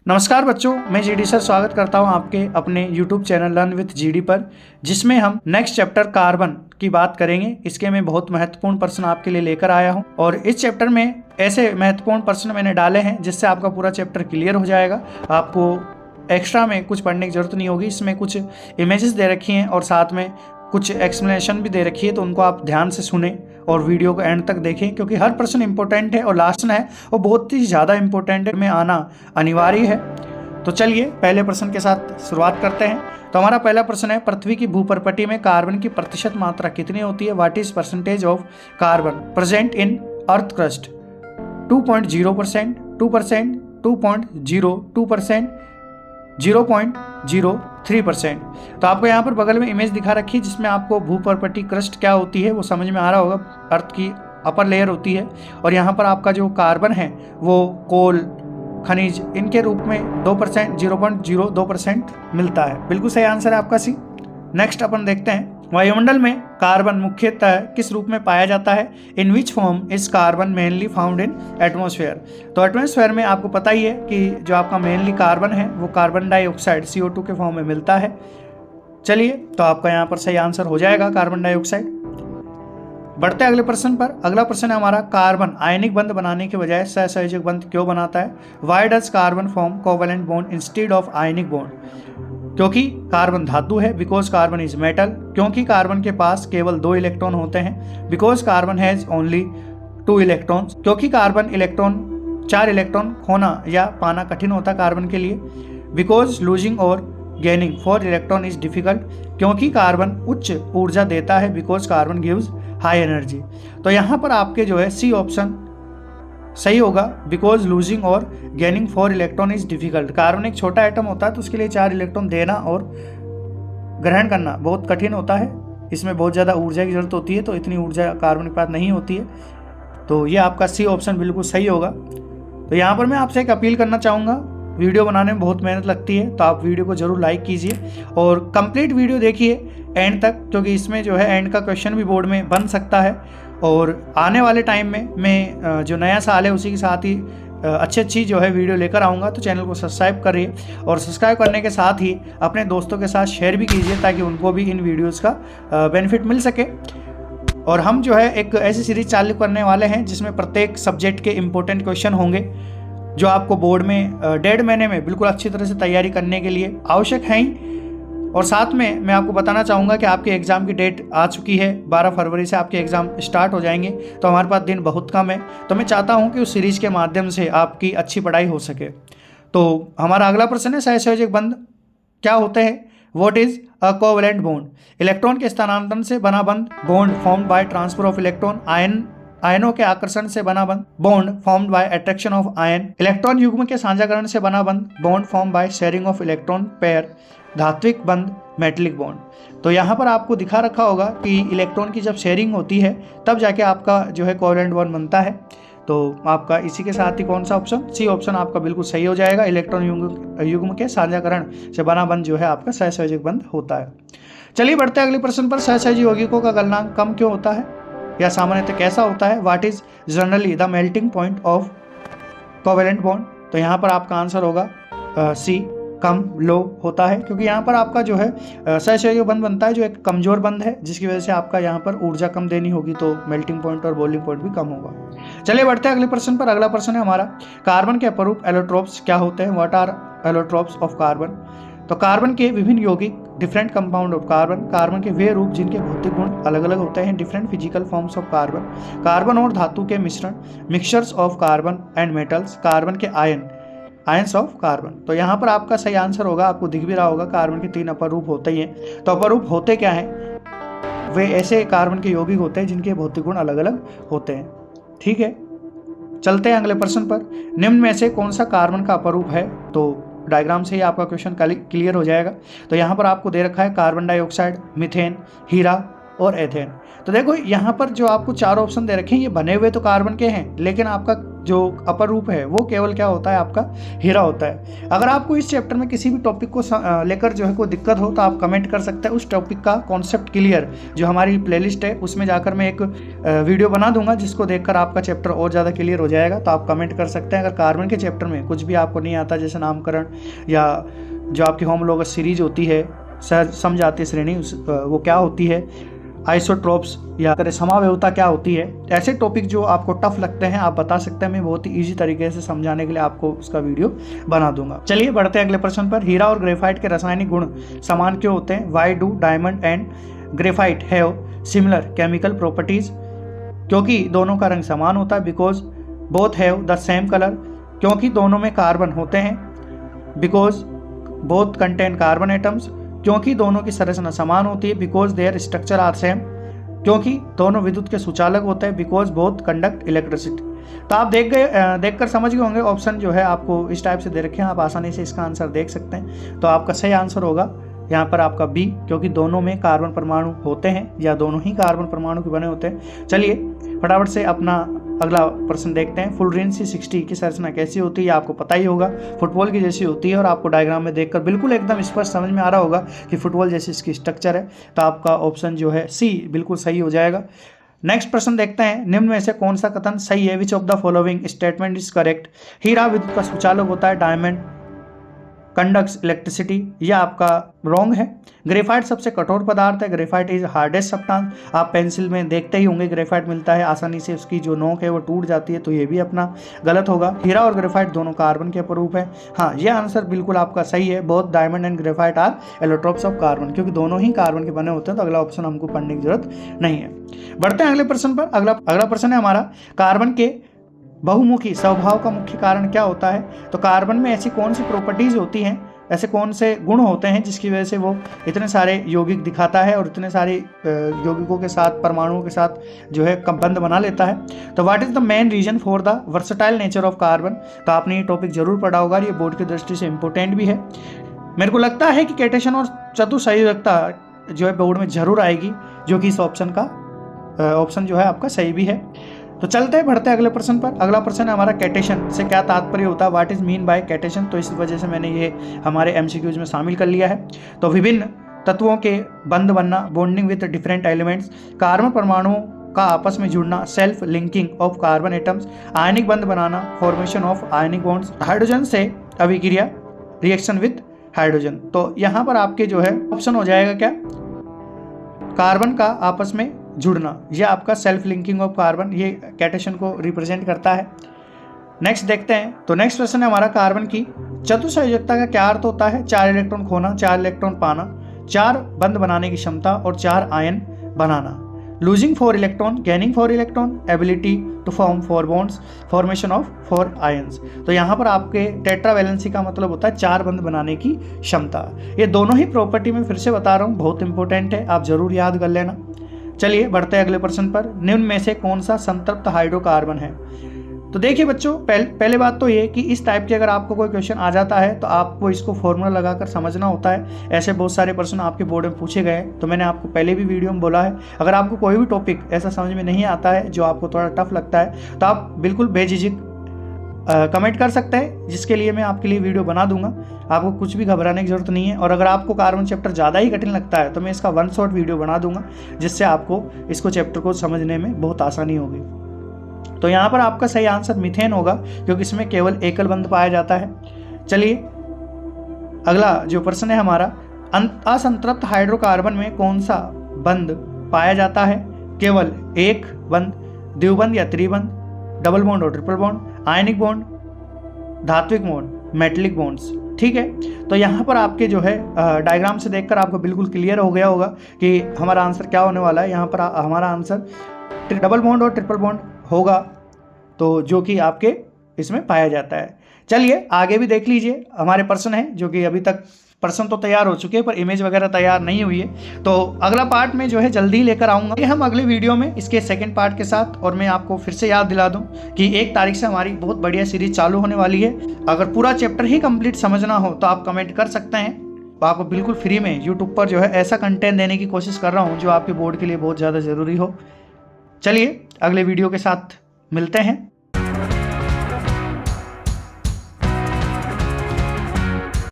नमस्कार बच्चों, मैं जीडी सर स्वागत करता हूं आपके अपने YouTube channel learn with GD पर, जिसमें हम नेक्स्ट चैप्टर कार्बन की बात करेंगे। इसके मैं बहुत महत्वपूर्ण प्रश्न आपके लिए लेकर आया हूं और इस चैप्टर में ऐसे महत्वपूर्ण प्रश्न मैंने डाले हैं जिससे आपका पूरा चैप्टर क्लियर हो जाएगा। आपको एक्स्ट्रा में कुछ पढ़ने की जरूरत नहीं होगी। इसमें कुछ इमेजेस दे रखी हैं और साथ में कुछ एक्सप्लेनेशन भी दे रखी है, तो उनको आप ध्यान से सुने और वीडियो को एंड तक देखें, क्योंकि हर प्रश्न इंपॉर्टेंट है और लास्ट है वो बहुत ही ज़्यादा इंपॉर्टेंट है, में आना अनिवार्य है। तो चलिए पहले प्रश्न के साथ शुरुआत करते हैं। तो हमारा पहला प्रश्न है, पृथ्वी की भूपर्पटी में कार्बन की प्रतिशत मात्रा कितनी होती है? What is percentage of carbon present in earth crust? 2.0%, 2%, 2.02%, 0.03%। तो आपको यहाँ पर बगल में इमेज दिखा रखी है जिसमें आपको भूपर्पटी क्रस्ट क्या होती है वो समझ में आ रहा होगा। अर्थ की अपर लेयर होती है और यहाँ पर आपका जो कार्बन है वो कोल, खनिज, इनके रूप में 2%, 0.02% मिलता है। बिल्कुल सही आंसर है आपका सी। नेक्स्ट अपन देखते हैं, वायुमंडल में कार्बन मुख्यतः किस रूप में पाया जाता है? In which form is carbon mainly found in atmosphere? तो एटमॉस्फेयर में आपको पता ही है कि जो आपका मेनली कार्बन है वो कार्बन डाइऑक्साइड CO2 के फॉर्म में मिलता है। चलिए, तो आपका यहाँ पर सही आंसर हो जाएगा कार्बन डाइऑक्साइड। बढ़ते हैं अगले प्रश्न पर। अगला प्रश्न है हमारा, कार्बन आयनिक बंध बनाने के बजाय सहसंयोजक बंध क्यों बनाता है? Why does carbon form covalent bond instead of ionic bond? क्योंकि कार्बन धातु है, बिकॉज कार्बन इज मेटल, क्योंकि कार्बन के पास केवल 2 इलेक्ट्रॉन होते हैं, because carbon has only 2 electrons, क्योंकि कार्बन 4 इलेक्ट्रॉन खोना या पाना कठिन होता है कार्बन के लिए, बिकॉज लूजिंग और गेनिंग 4 इलेक्ट्रॉन इज डिफिकल्ट, क्योंकि कार्बन उच्च ऊर्जा देता है, because carbon gives high energy. तो यहाँ पर आपके जो है सी ऑप्शन सही होगा, बिकॉज लूजिंग और gaining 4 electron is difficult. Carbon एक छोटा एटम होता है तो उसके लिए 4 इलेक्ट्रॉन देना और ग्रहण करना बहुत कठिन होता है। इसमें बहुत ज़्यादा ऊर्जा की जरूरत होती है, तो इतनी ऊर्जा कार्बन के पास नहीं होती है। तो ये आपका सी ऑप्शन बिल्कुल सही होगा। तो यहाँ पर मैं आपसे एक अपील करना चाहूँगा, वीडियो बनाने में बहुत मेहनत लगती है, तो आप वीडियो को जरूर लाइक कीजिए और कंप्लीट वीडियो देखिए एंड तक, क्योंकि इसमें जो है एंड का क्वेश्चन भी बोर्ड में बन सकता है। और आने वाले टाइम में मैं जो नया साल है उसी के साथ ही अच्छी जो है वीडियो लेकर आऊँगा। तो चैनल को सब्सक्राइब करिए और सब्सक्राइब करने के साथ ही अपने दोस्तों के साथ शेयर भी कीजिए ताकि उनको भी इन वीडियोज़ का बेनिफिट मिल सके। और हम जो है एक ऐसी सीरीज चालू करने वाले हैं जिसमें प्रत्येक सब्जेक्ट के इम्पोर्टेंट क्वेश्चन होंगे जो आपको बोर्ड में 1.5 महीने में बिल्कुल अच्छी तरह से तैयारी करने के लिए आवश्यक हैं ही। और साथ में मैं आपको बताना चाहूँगा कि आपके एग्ज़ाम की डेट आ चुकी है, 12 फरवरी से आपके एग्ज़ाम स्टार्ट हो जाएंगे, तो हमारे पास दिन बहुत कम है। तो मैं चाहता हूँ कि उस सीरीज़ के माध्यम से आपकी अच्छी पढ़ाई हो सके। तो हमारा अगला प्रश्न है, सहसंयोजक बंध क्या होते हैं? What is a covalent bond? Electron के स्थानांतरण से बना बंध, bond formed by transfer of electron. आयनों के आकर्षण से बना बंध, bond formed by attraction of ion. Electron युग्म के साझाकरण से बना बंध, bond formed by sharing of electron pair. धात्विक बंध, मेटलिक बॉन्ड। तो यहाँ पर आपको दिखा रखा होगा कि इलेक्ट्रॉन की जब शेयरिंग होती है तब जाके आपका जो है कोवेलेंट बॉन्ड बनता है। तो आपका इसी के साथ ही कौन सा ऑप्शन? सी ऑप्शन आपका बिल्कुल सही हो जाएगा। इलेक्ट्रॉन युग्म के साझाकरण से बना बंध जो है आपका सहसंयोजक बंध होता है। चलिए बढ़ते हैं अगले प्रश्न पर। सहसंयोजी यौगिकों का गलनांक कम क्यों होता है या सामान्यतः कैसा होता है? What is generally the melting point of covalent bond? तो यहाँ पर आपका आंसर होगा सी, कम, लो होता है, क्योंकि यहाँ पर आपका जो है सहसंयोजक बंध बनता है जो एक कमजोर बंध है, जिसकी वजह से आपका यहाँ पर ऊर्जा कम देनी होगी, तो मेल्टिंग पॉइंट और बॉइलिंग पॉइंट भी कम होगा। चलिए बढ़ते हैं अगले प्रश्न पर। अगला प्रश्न है हमारा, कार्बन के अपरूप एलोट्रोप्स क्या होते हैं? What are allotropes of carbon? तो कार्बन के विभिन्न यौगिक, different compound of carbon. Carbon के वे रूप जिनके भौतिक गुण अलग अलग होते हैं, different physical forms of carbon. Carbon और धातु के मिश्रण, mixtures of carbon and metals. Carbon के आयंस ऑफ कार्बन। तो यहाँ पर आपका सही आंसर होगा, आपको दिख भी रहा होगा, कार्बन के 3 अपर रूप होते ही हैं। तो अपर रूप होते क्या हैं? वे ऐसे कार्बन के यौगिक होते हैं जिनके भौतिक गुण अलग अलग होते हैं। ठीक है, चलते हैं अगले प्रश्न पर। निम्न में से कौन सा कार्बन का अपर रूप है? तो डायग्राम से ही आपका क्वेश्चन क्लियर हो जाएगा। तो यहाँ पर आपको दे रखा है कार्बन डाइऑक्साइड, मीथेन, हीरा और एथेन। तो देखो यहाँ पर जो आपको 4 ऑप्शन दे रखे हैं, ये बने हुए तो कार्बन के हैं, लेकिन आपका जो अपर रूप है वो केवल क्या होता है, आपका हीरा होता है। अगर आपको इस चैप्टर में किसी भी टॉपिक को लेकर जो है कोई दिक्कत हो तो आप कमेंट कर सकते हैं। उस टॉपिक का कॉन्सेप्ट क्लियर जो हमारी प्लेलिस्ट है उसमें जाकर मैं एक वीडियो बना दूंगा, जिसको देखकर आपका चैप्टर और ज़्यादा क्लियर हो जाएगा। तो आप कमेंट कर सकते हैं। अगर कार्बन के चैप्टर में कुछ भी आपको नहीं आता, जैसे नामकरण या जो आपकी होमोलॉगस सीरीज होती है, समझाती श्रेणी वो क्या होती है, आइसोट्रोप्स या समावयवता क्या होती है, ऐसे टॉपिक जो आपको टफ लगते हैं आप बता सकते हैं। मैं बहुत ही इजी तरीके से समझाने के लिए आपको उसका वीडियो बना दूंगा। चलिए बढ़ते हैं अगले प्रश्न पर। हीरा और ग्रेफाइट के रासायनिक गुण समान क्यों होते हैं? Why do diamond and graphite have similar chemical properties? क्योंकि दोनों का रंग समान होता है। Because both have the same colour? क्योंकि दोनों में कार्बन होते हैं। Because both contain carbon atoms? क्योंकि दोनों की संरचना समान होती है। Because their structure are same? क्योंकि दोनों विद्युत के सुचालक होते हैं। Because both conduct electricity. तो आप देखकर समझ गए होंगे, ऑप्शन जो है आपको इस टाइप से दे रखे हैं, आप आसानी से इसका आंसर देख सकते हैं। तो आपका सही आंसर होगा यहाँ पर आपका बी, क्योंकि दोनों में कार्बन परमाणु होते हैं या दोनों ही कार्बन परमाणु के बने होते हैं। चलिए फटाफट से अपना अगला प्रश्न देखते हैं। फुलरेंसी 60 की संरचना कैसी होती है? आपको पता ही होगा, फुटबॉल की जैसी होती है और आपको डायग्राम में देखकर बिल्कुल एकदम स्पष्ट समझ में आ रहा होगा कि फुटबॉल जैसी इसकी स्ट्रक्चर है। तो आपका ऑप्शन जो है सी बिल्कुल सही हो जाएगा। नेक्स्ट प्रश्न देखते हैं। निम्न में से कौन सा कथन सही है? Which of the following statement is correct? हीरा विद्युत का सुचालक होता है। डायमंड कंडक्ट्स इलेक्ट्रिसिटी, यह आपका रॉन्ग है। ग्रेफाइट सबसे कठोर पदार्थ है। Graphite is hardest substance. आप पेंसिल में देखते ही होंगे ग्रेफाइट मिलता है, आसानी से उसकी जो नोक है वो टूट जाती है, तो ये भी अपना गलत होगा। हीरा और ग्रेफाइट दोनों कार्बन के अपरूप है। हाँ, यह आंसर बिल्कुल आपका सही है। Both diamond and graphite are allotropes of carbon, क्योंकि दोनों ही कार्बन के बने होते हैं। तो अगला ऑप्शन हमको पढ़ने की जरूरत नहीं है। बढ़ते हैं अगले प्रश्न पर। अगला प्रश्न है हमारा, कार्बन के बहुमुखी स्वभाव का मुख्य कारण क्या होता है? तो कार्बन में ऐसी कौन सी प्रॉपर्टीज होती हैं, ऐसे कौन से गुण होते हैं जिसकी वजह से वो इतने सारे यौगिक दिखाता है और इतने सारे यौगिकों के साथ, परमाणुओं के साथ जो है बंध बना लेता है? तो what is the main reason for the versatile nature of carbon? तो आपने ये टॉपिक जरूर पढ़ा होगा, ये बोर्ड की दृष्टि से इंपॉर्टेंट भी है। मेरे को लगता है कि कैटेशन और चतुसंयोजकता जो है बोर्ड में जरूर आएगी, जो कि इस ऑप्शन का ऑप्शन जो है आपका सही भी है। तो चलते हैं, बढ़ते हैं अगले प्रश्न पर। अगला प्रश्न है हमारा, कैटेशन से क्या तात्पर्य होता है? What is mean by cation? तो इस वजह से मैंने ये हमारे एमसीक्यूज में शामिल कर लिया है। तो विभिन्न तत्वों के बंध बनना, बॉन्डिंग विद डिफरेंट एलिमेंट्स, कार्बन परमाणुओं का आपस में जुड़ना, self linking of carbon atoms, आयनिक बंध बनाना, formation of ionic bonds, hydrogen से अभिक्रिया, रिएक्शन विद हाइड्रोजन। तो यहाँ पर आपके जो है ऑप्शन हो जाएगा क्या? कार्बन का आपस में जुड़ना, यह आपका सेल्फ लिंकिंग ऑफ कार्बन, ये कैटेशन को रिप्रेजेंट करता है। नेक्स्ट देखते हैं। तो नेक्स्ट प्रश्न है हमारा, कार्बन की चतुसंयोजकता का क्या अर्थ होता है? 4 इलेक्ट्रॉन खोना, 4 इलेक्ट्रॉन पाना, 4 बंध बनाने की क्षमता और 4 आयन बनाना। Losing 4 electron, gaining 4 electron, ability to form 4 bonds, formation of 4 ions. तो यहाँ पर आपके टेट्रावैलेंसी का मतलब होता है 4 बंध बनाने की क्षमता। ये दोनों ही प्रॉपर्टी में फिर से बता रहा हूँ, बहुत इंपॉर्टेंट है, आप जरूर याद कर लेना। चलिए बढ़ते हैं अगले प्रश्न पर। निम्न में से कौन सा संतृप्त हाइड्रोकार्बन है? तो देखिए बच्चों, पहले बात तो ये कि इस टाइप के अगर आपको कोई क्वेश्चन आ जाता है तो आपको इसको फॉर्मूला लगाकर समझना होता है। ऐसे बहुत सारे प्रश्न आपके बोर्ड में पूछे गए, तो मैंने आपको पहले भी वीडियो में बोला है, अगर आपको कोई भी टॉपिक ऐसा समझ में नहीं आता है जो आपको थोड़ा टफ लगता है, तो आप बिल्कुल बेझिझक कमेंट कर सकते हैं, जिसके लिए मैं आपके लिए वीडियो बना दूंगा। आपको कुछ भी घबराने की जरूरत नहीं है। और अगर आपको कार्बन चैप्टर ज़्यादा ही कठिन लगता है तो मैं इसका 1 शॉट वीडियो बना दूंगा, जिससे आपको इसको चैप्टर को समझने में बहुत आसानी होगी। तो यहाँ पर आपका सही आंसर मीथेन होगा, क्योंकि इसमें केवल एकल बंध पाया जाता है। चलिए अगला जो प्रश्न है हमारा, असंतृप्त हाइड्रोकार्बन में कौन सा बंध पाया जाता है? केवल एक बंध, द्विबंध या त्रिबंध, डबल बॉन्ड और ट्रिपल बॉन्ड, आयनिक बॉन्ड, धात्विक बॉन्ड, मेटलिक बॉन्ड्स। ठीक है, तो यहाँ पर आपके जो है डायग्राम से देखकर आपको बिल्कुल क्लियर हो गया होगा कि हमारा आंसर क्या होने वाला है। यहाँ पर हमारा आंसर डबल बॉन्ड और ट्रिपल बॉन्ड होगा, तो जो कि आपके इसमें पाया जाता है। चलिए आगे भी देख लीजिए, हमारे प्रश्न हैं जो कि अभी तक प्रश्न तो तैयार हो चुके हैं पर इमेज वगैरह तैयार नहीं हुई है। तो अगला पार्ट में जो है जल्दी ही लेकर आऊँगा हम अगले वीडियो में इसके सेकंड पार्ट के साथ। और मैं आपको फिर से याद दिला दूं कि 1 तारीख से हमारी बहुत बढ़िया सीरीज चालू होने वाली है। अगर पूरा चैप्टर ही कंप्लीट समझना हो तो आप कमेंट कर सकते हैं आपको बिल्कुल फ्री में यूट्यूब पर जो है ऐसा कंटेंट देने की कोशिश कर रहा हूँ जो आपके बोर्ड के लिए बहुत ज़्यादा ज़रूरी हो। चलिए अगले वीडियो के साथ मिलते हैं।